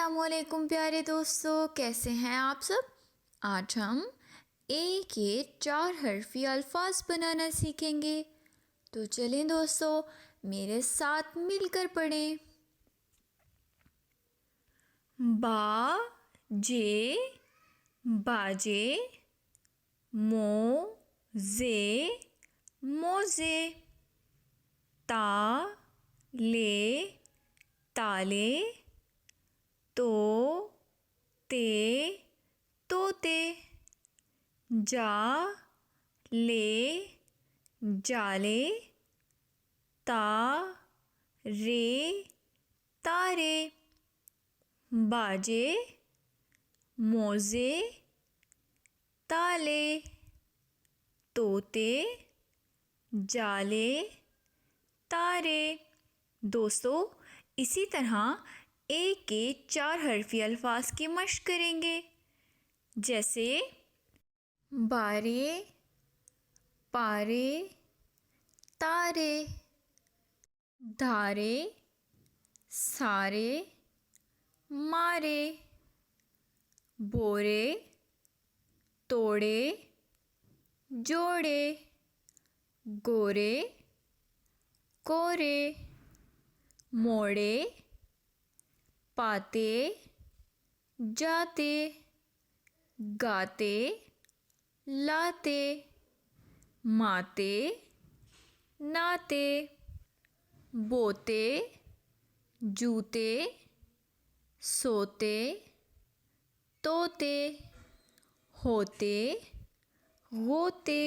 अस्सलामुअलैकुम प्यारे दोस्तों, कैसे हैं आप सब। आज हम ए के 4 हरफी अल्फाज बनाना सीखेंगे। तो चलें दोस्तों, मेरे साथ मिलकर पढ़ें। बा जे बाजे, मो जे मोजे, ता ले ताले, तो ते तोते, जा ले जाले, ता रे तारे, बाजे मोजे ताले, तोते जाले तारे। दोस्तों, इसी तरह ए के 4 हरफी अल्फाज की मश्क करेंगे, जैसे बारे, पारे, तारे, धारे, सारे, मारे, बोरे, तोड़े, जोड़े, गोरे, कोरे, मोड़े, पाते, जाते, गाते, लाते, माते, नाते, बोते, जूते, सोते, तोते, होते, गोते,